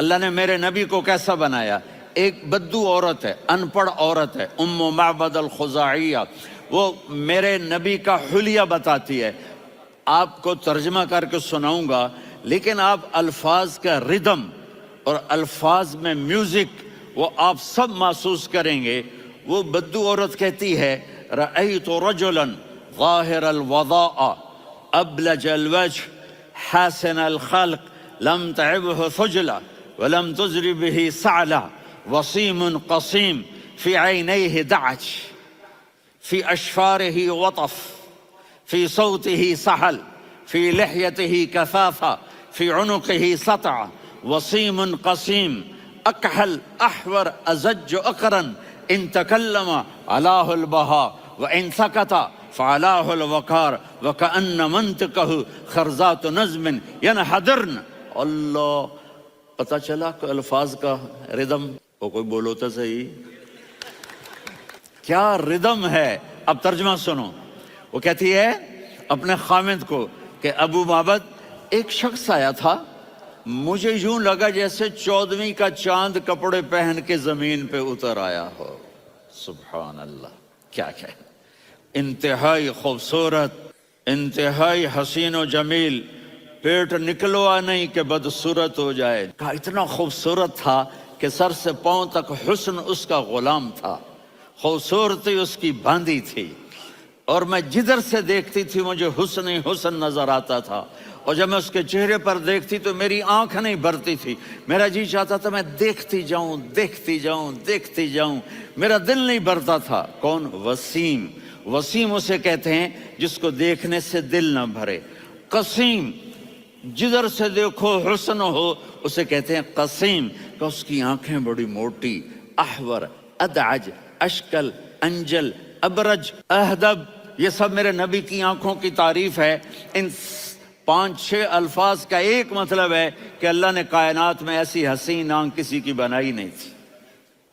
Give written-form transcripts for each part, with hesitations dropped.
اللہ نے میرے نبی کو کیسا بنایا؟ ایک بدو عورت ہے، ان پڑھ عورت ہے، ام معبد الخزاعیہ، وہ میرے نبی کا حلیہ بتاتی ہے. آپ کو ترجمہ کر کے سناؤں گا، لیکن آپ الفاظ کا ردم اور الفاظ میں میوزک وہ آپ سب محسوس کریں گے. وہ بدو عورت کہتی ہے رأیت رجلا ظاہر الوضاء ابلج الوجه حاسن الخلق لم تعبه ثجلة ولم تزر به سعلة وصيم قصيم في عينيه دعج في أشفاره وطف في صوته سحل في لحيته كثافة في عنقه سطع وصيم قصيم أكحل أحور أزج أقرن إن تكلم علاه البهاء وإن سكت فعلاه الوقار وكأن منطقه خرزات نظم ينحدرن. اللہ، پتہ چلا کہ الفاظ کا ردم. وہ کوئی بولو تو صحیح، کیا ردم ہے. اب ترجمہ سنو. وہ کہتی ہے اپنے خامد کو کہ ابو معبد، ایک شخص آیا تھا، مجھے یوں لگا جیسے 14ویں کا چاند کپڑے پہن کے زمین پہ اتر آیا ہو. سبحان اللہ، کیا کہ انتہائی خوبصورت، انتہائی حسین و جمیل، پیٹ نکلوا نہیں کہ بدصورت ہو جائے. کہا اتنا خوبصورت تھا کہ سر سے پاؤں تک حسن اس کا غلام تھا، خوبصورتی اس کی باندھی تھی، اور میں جدھر سے دیکھتی تھی مجھے حسن ہی حسن نظر آتا تھا. اور جب میں اس کے چہرے پر دیکھتی تو میری آنکھ نہیں بھرتی تھی، میرا جی چاہتا تھا میں دیکھتی جاؤں دیکھتی جاؤں دیکھتی جاؤں، میرا دل نہیں بھرتا تھا. کون؟ وسیم. وسیم اسے کہتے ہیں جس کو دیکھنے سے دل نہ بھرے. قسیم، جدھر سے دیکھو حسن ہو، اسے کہتے ہیں قسیم، کہ اس کی آنکھیں بڑی موٹی. احور، ادعج، اشکل، انجل، ابرج، اہدب، یہ سب میرے نبی کی آنکھوں کی تعریف ہے. ان 5-6 الفاظ کا ایک مطلب ہے کہ اللہ نے کائنات میں ایسی حسین آنکھ کسی کی بنائی نہیں تھی.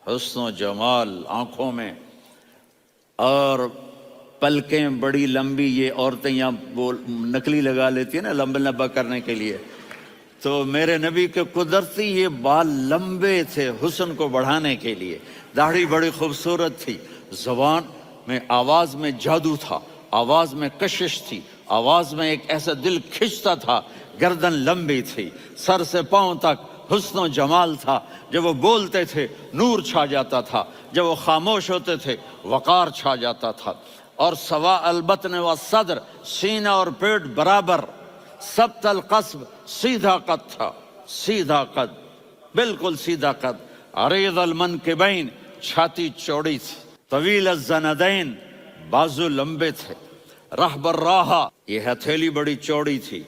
حسن و جمال آنکھوں میں، اور پلکیں بڑی لمبی. یہ عورتیں یہاں نکلی لگا لیتی ہیں نا لمبا لمبا کرنے کے لیے، تو میرے نبی کے قدرتی یہ بال لمبے تھے حسن کو بڑھانے کے لیے. داڑھی بڑی خوبصورت تھی. زبان میں، آواز میں جادو تھا، آواز میں کشش تھی، آواز میں ایک ایسا دل کھنچتا تھا. گردن لمبی تھی، سر سے پاؤں تک حسن و جمال تھا. جب وہ بولتے تھے نور چھا جاتا تھا، جب وہ خاموش ہوتے تھے وقار چھا جاتا تھا. اور سوا البطن و صدر، سینہ اور پیٹ برابر. سبت القصب، سیدھا قد تھا، سیدھا قد، بالکل سیدھا قد. عریض المنکبین، چھاتی چوڑی تھی. طویل الزندین، بازو لمبے تھے. رحب الراحہ، یہ ہتھیلی بڑی چوڑی تھی.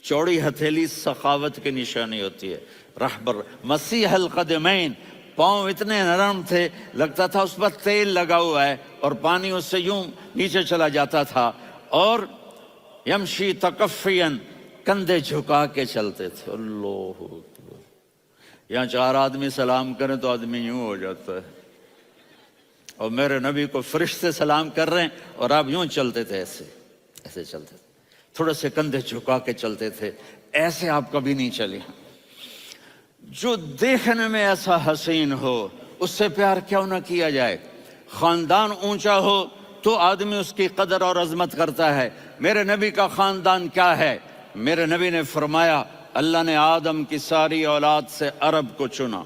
چوڑی ہتھیلی سخاوت کی نشانی ہوتی ہے. رحب مسیح القدمین، پاؤں اتنے نرم تھے لگتا تھا اس پر تیل لگا ہوا ہے اور پانی اس سے یوں نیچے چلا جاتا تھا. اور یمشی تکفین، کندھے جھکا کے چلتے تھے. اللہ اکبر. یہاں 4 آدمی سلام کریں تو آدمی یوں ہو جاتا ہے، اور میرے نبی کو فرشتے سلام کر رہے ہیں اور آپ یوں چلتے تھے، ایسے ایسے چلتے تھے، تھوڑے سے کندھے جھکا کے چلتے تھے. ایسے آپ کبھی نہیں چلے. جو دیکھنے میں ایسا حسین ہو اس سے پیار کیوں نہ کیا جائے. خاندان اونچا ہو تو آدمی اس کی قدر اور عظمت کرتا ہے. میرے نبی کا خاندان کیا ہے؟ میرے نبی نے فرمایا اللہ نے آدم کی ساری اولاد سے عرب کو چنا،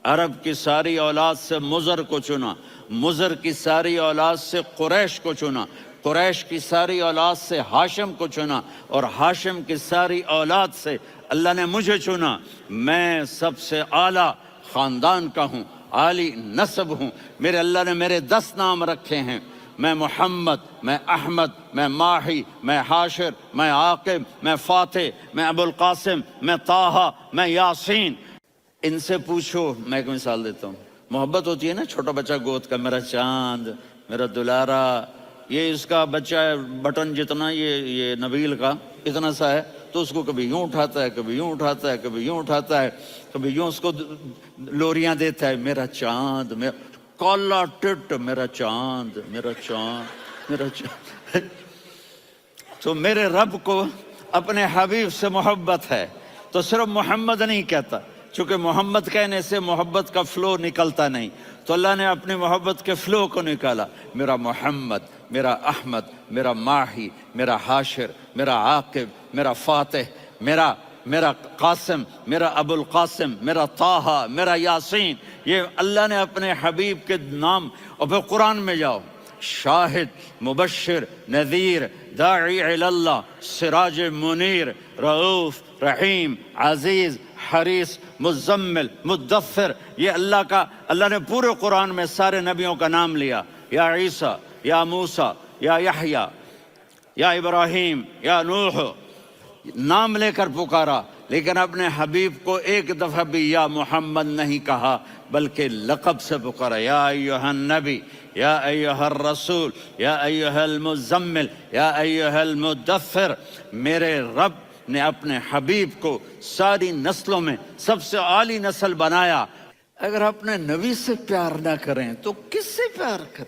عرب کی ساری اولاد سے مضر کو چنا، مضر کی ساری اولاد سے قریش کو چنا، قریش کی ساری اولاد سے ہاشم کو چنا، اور ہاشم کی ساری اولاد سے اللہ نے مجھے چنا. میں سب سے اعلیٰ خاندان کا ہوں، عالی نسب ہوں. میرے اللہ نے میرے 10 نام رکھے ہیں. میں محمد، میں احمد، میں ماہی، میں حاشر، میں عاقب، میں فاتح، میں ابو القاسم، میں طٰہٰ، میں یاسین. ان سے پوچھو. میں ایک مثال دیتا ہوں. محبت ہوتی ہے نا، چھوٹا بچہ گود کا، میرا چاند، میرا دلارا. یہ اس کا بچہ بٹن جتنا، یہ نبیل کا اتنا سا ہے، تو اس کو کبھی یوں اٹھاتا ہے، کبھی یوں اٹھاتا ہے، کبھی یوں اٹھاتا ہے، کبھی یوں اس کو لوریاں دیتا ہے. میرا چاند، میرا کالا ٹٹ، میرا چاند، میرا چاند، میرا چاند. تو میرے رب کو اپنے حبیب سے محبت ہے تو صرف محمد نہیں کہتا. چونکہ محمد کہنے سے محبت کا فلو نکلتا نہیں، تو اللہ نے اپنی محبت کے فلو کو نکالا، میرا محمد، میرا احمد، میرا ماہی، میرا حاشر، میرا عاقب، میرا فاتح، میرا قاسم، میرا ابو القاسم، میرا طٰہٰ، میرا یاسین، یہ اللہ نے اپنے حبیب کے نام. اور پھر قرآن میں جاؤ، شاہد، مبشر، نذیر، داعی الی اللہ، سراج منیر، رؤوف، رحیم، عزیز، حریص، مزمل، مدثر، یہ اللہ نے پورے قرآن میں سارے نبیوں کا نام لیا. یا عیسیٰ، یا موسیٰ، یا یحییٰ، یا ابراہیم، یا نوح، نام لے کر پکارا، لیکن اپنے حبیب کو ایک دفعہ بھی یا محمد نہیں کہا، بلکہ لقب سے پکارا، یا ایھا النبی، یا ایھا الرسول، یا ایھا المزمل، یا ایھا المدثر. میرے رب نے اپنے حبیب کو ساری نسلوں میں سب سے عالی نسل بنایا. اگر اپنے نبی سے پیار نہ کریں تو کس سے پیار کریں؟